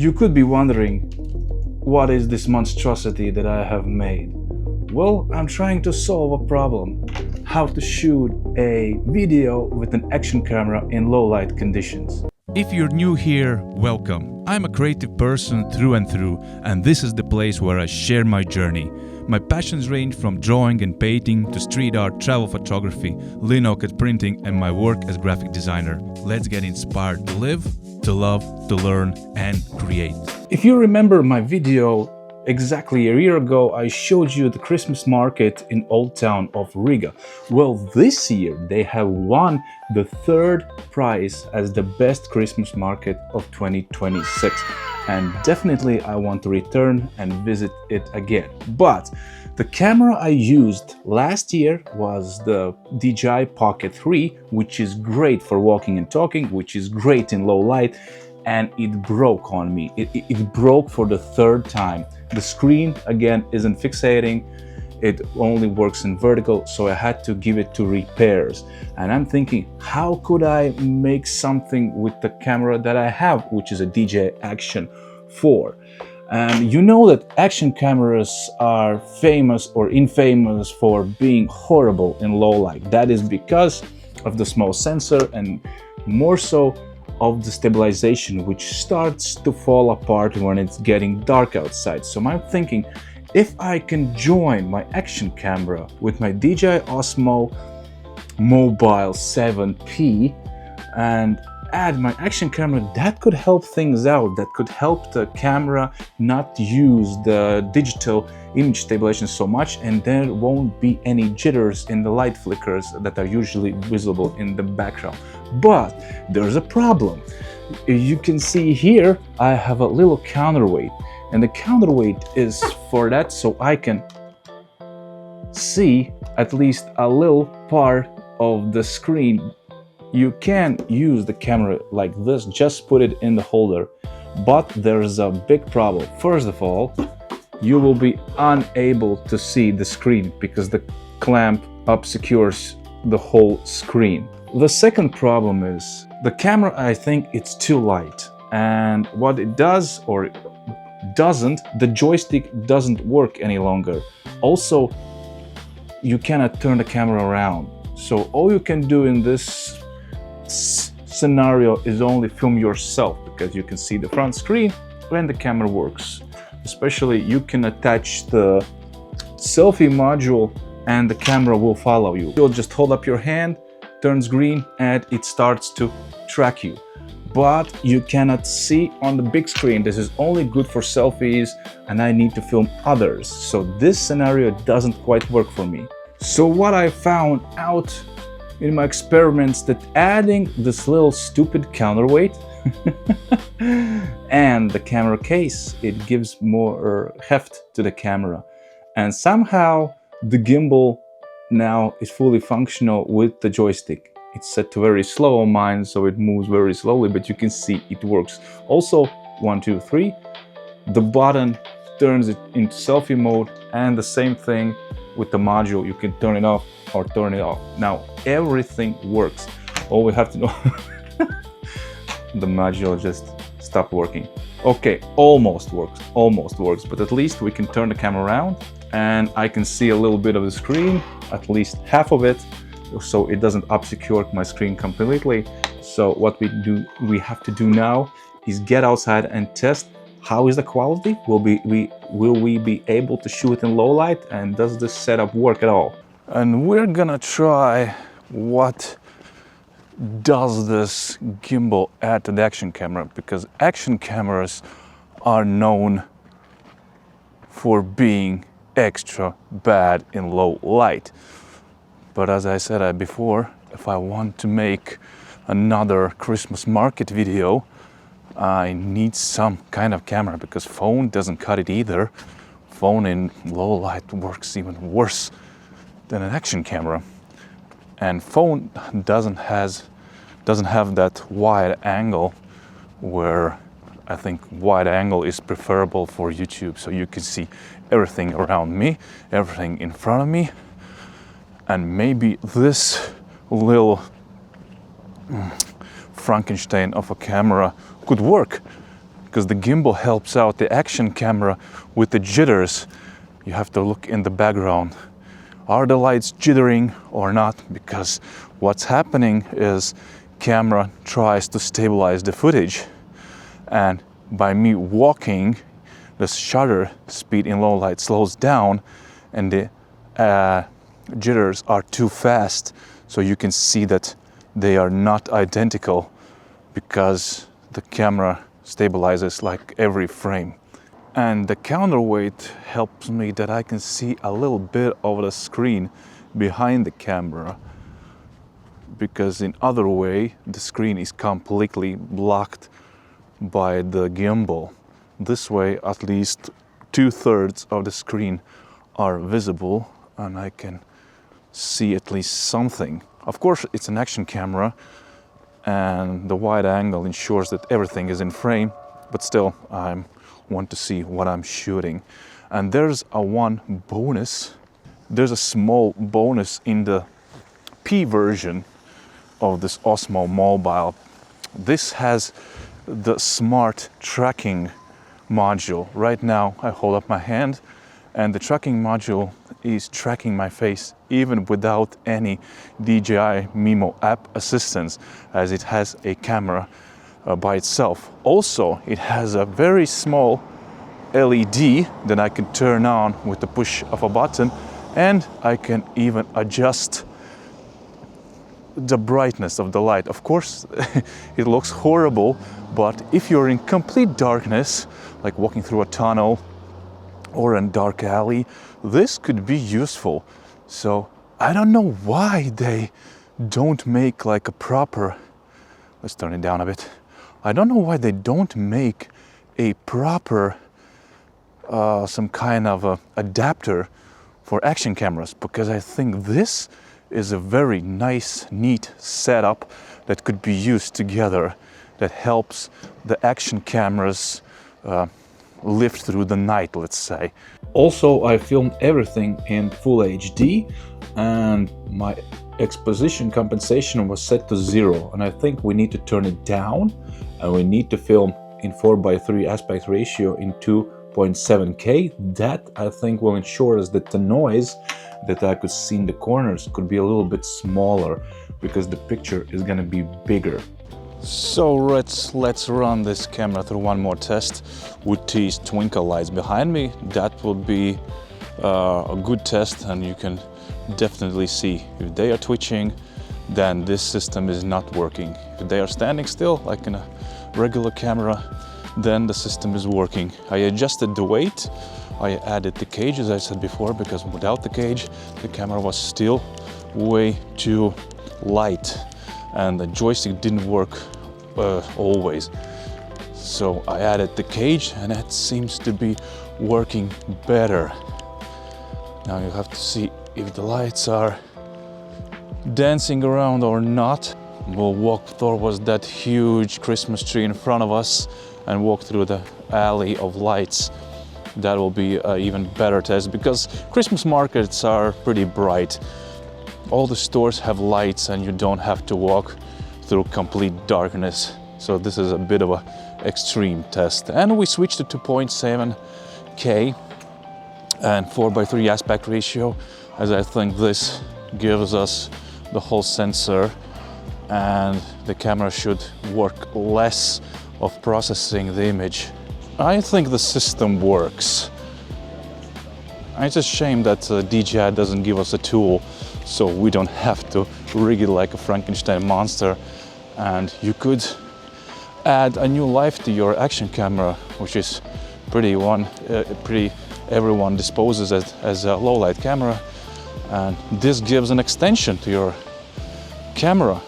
You could be wondering, what is this monstrosity that I have made? Well, I'm trying to solve a problem. How to shoot a video with an action camera in low light conditions. If you're new here, welcome. I'm a creative person through and through, and this is the place where I share my journey. My passions range from drawing and painting to street art, travel photography, linocut printing, and my work as graphic designer. Let's get inspired to live, to love, to learn, and create. If you remember my video exactly a year ago, I showed you the Christmas market in Old Town of Riga. Well, this year they have won the third prize as the best Christmas market of 2026. And definitely I want to return and visit it again. But the camera I used last year was the DJI Pocket 3, which is great for walking and talking, which is great in low light, and it broke on me. It broke for the third time. The screen, again, isn't fixating. It only works in vertical, so I had to give it to repairs. And I'm thinking, how could I make something with the camera that I have, which is a DJI Action 4? And you know that action cameras are famous or infamous for being horrible in low light. That is because of the small sensor and more so of the stabilization, which starts to fall apart when it's getting dark outside. So I'm thinking, if I can join my action camera with my DJI Osmo Mobile 7P and add my action camera, that could help things out. That could help the camera not use the digital image stabilization so much, and there won't be any jitters in the light flickers that are usually visible in the background. But there's a problem. You can see here I have a little counterweight, and the counterweight is for that, so I can see at least a little part of the screen. You can use the camera like this, just put it in the holder. But there's a big problem. First of all, you will be unable to see the screen because the clamp obscures the whole screen. The second problem is the camera, I think it's too light. And what it does or doesn't, the joystick doesn't work any longer. Also, you cannot turn the camera around. So all you can do in this scenario is only film yourself, because you can see the front screen when the camera works. Especially you can attach the selfie module and the camera will follow you. You'll just hold up your hand, turns green, and it starts to track you. But you cannot see on the big screen. This is only good for selfies and I need to film others. So this scenario doesn't quite work for me. So what I found out in my experiments, that adding this little stupid counterweight and the camera case, it gives more heft to the camera. And somehow the gimbal now is fully functional with the joystick. It's set to very slow on mine, so it moves very slowly, but you can see it works. Also, 1, 2, 3, the button turns it into selfie mode, and the same thing with the module. You can turn it off or turn it off. Now everything works. All we have to know the module just stopped working. Okay, almost works, but at least we can turn the camera around and I can see a little bit of the screen, at least half of it, so it doesn't obscure my screen completely. So what we have to do now is get outside and test how is the quality. Will we be able to shoot in low light, and does this setup work at all? And we're gonna try what does this gimbal add to the action camera, because action cameras are known for being extra bad in low light. But as I said before, if I want to make another Christmas market video, I need some kind of camera, because phone doesn't cut it either. Phone in low light works even worse than an action camera. And phone doesn't have that wide angle, where I think wide angle is preferable for YouTube, so you can see everything around me, everything in front of me. And maybe this little Frankenstein of a camera could work, because the gimbal helps out the action camera with the jitters. You have to look in the background. Are the lights jittering or not? Because what's happening is camera tries to stabilize the footage, and by me walking, the shutter speed in low light slows down and the jitters are too fast, so you can see that they are not identical because the camera stabilizes like every frame. And the counterweight helps me that I can see a little bit of the screen behind the camera, because in other way the screen is completely blocked by the gimbal. This way at least 2/3 of the screen are visible and I can see at least something. Of course it's an action camera and the wide angle ensures that everything is in frame, but still I want to see what I'm shooting. And there's a small bonus in the P version of this Osmo Mobile. This has the smart tracking module. Right now I hold up my hand and the tracking module is tracking my face even without any DJI Mimo app assistance, as it has a camera by itself. Also, it has a very small LED that I can turn on with the push of a button, and I can even adjust the brightness of the light. Of course, it looks horrible, but if you're in complete darkness, like walking through a tunnel or a dark alley, this could be useful. So I don't know why they don't make like a proper, let's turn it down a bit. I don't know why they don't make a proper some kind of a adapter for action cameras, because I think this is a very nice, neat setup that could be used together, that helps the action cameras live through the night, let's say. Also, I filmed everything in full HD and my exposition compensation was set to 0, and I think we need to turn it down and we need to film in 4:3 aspect ratio in 2.7K. That I think will ensure us that the noise that I could see in the corners could be a little bit smaller, because the picture is gonna be bigger. So let's run this camera through one more test with these twinkle lights behind me. That would be a good test, and you can definitely see if they are twitching, then this system is not working. If they are standing still like in a regular camera, then the system is working. I adjusted the weight, I added the cage as I said before, because without the cage the camera was still way too light and the joystick didn't work always. So I added the cage and it seems to be working better. Now you have to see if the lights are dancing around or not. We'll walk towards that huge Christmas tree in front of us and walk through the alley of lights. That will be an even better test, because Christmas markets are pretty bright. All the stores have lights and you don't have to walk through complete darkness. So this is a bit of an extreme test. And we switched to 2.7K and 4:3 aspect ratio, as I think this gives us the whole sensor and the camera should work less of processing the image. I think the system works. It's a shame that DJI doesn't give us a tool so we don't have to rig it like a Frankenstein monster, and you could add a new life to your action camera, which is pretty everyone disposes it as a low light camera, and this gives an extension to your camera,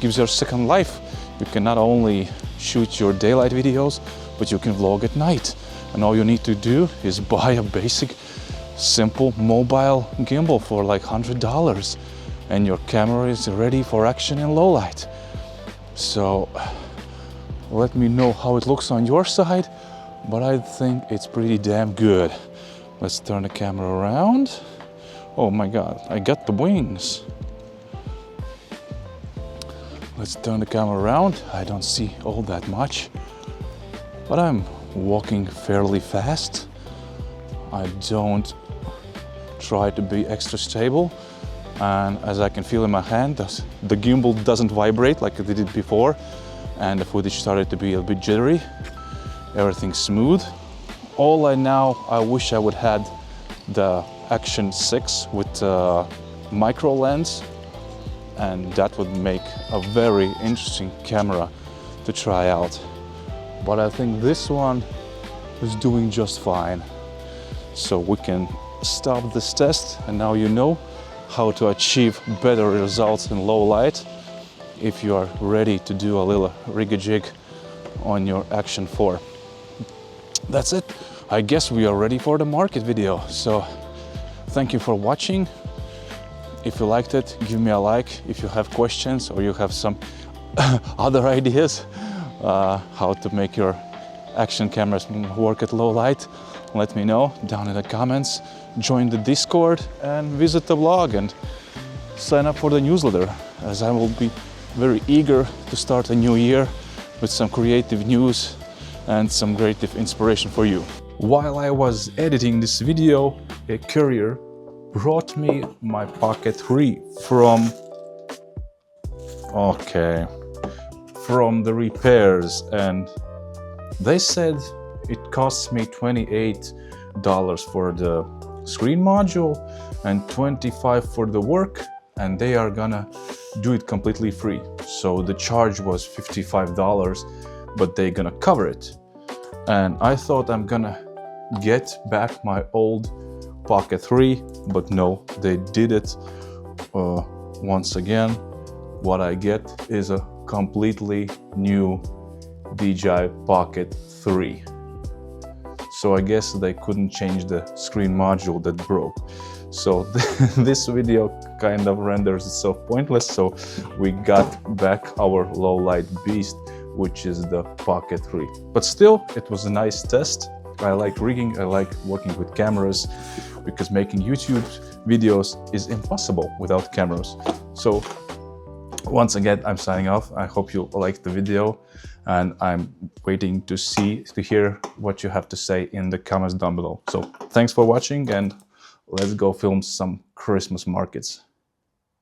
gives you a second life. You can not only shoot your daylight videos, but you can vlog at night, and all you need to do is buy a basic simple mobile gimbal for like $100 and your camera is ready for action in low light. So let me know how it looks on your side, but I think it's pretty damn good. Let's turn the camera around. Oh my god, I got the wings. Let's turn the camera around. I don't see all that much. but I'm walking fairly fast. I don't try to be extra stable, and as I can feel in my hand, the gimbal doesn't vibrate like it did before, and the footage started to be a bit jittery. Everything's smooth. I wish I would had the Action 6 with micro lens, and that would make a very interesting camera to try out. But I think this one is doing just fine. So we can stop this test, and now you know how to achieve better results in low light if you are ready to do a little rig-a-jig on your Action 4. That's it. I guess we are ready for the market video. So thank you for watching. If you liked it, give me a like. If you have questions or you have some other ideas how to make your action cameras work at low light, let me know down in the comments. Join the Discord and visit the blog and sign up for the newsletter, as I will be very eager to start a new year with some creative news and some creative inspiration for you. While I was editing this video, a courier brought me my Pocket 3 from the repairs, and they said it costs me $28 for the screen module and $25 for the work, and they are gonna do it completely free. So the charge was $55, but they're gonna cover it. And I thought I'm gonna get back my old Pocket 3, but no, they did it. Once again, what I get is a completely new DJI Pocket 3. So I guess they couldn't change the screen module that broke. So this video kind of renders itself pointless. So we got back our low light beast, which is the Pocket 3. But still, it was a nice test. I like rigging, I like working with cameras, because making YouTube videos is impossible without cameras. So once again, I'm signing off. I hope you liked the video, and I'm waiting to hear what you have to say in the comments down below. So thanks for watching, and let's go film some Christmas markets.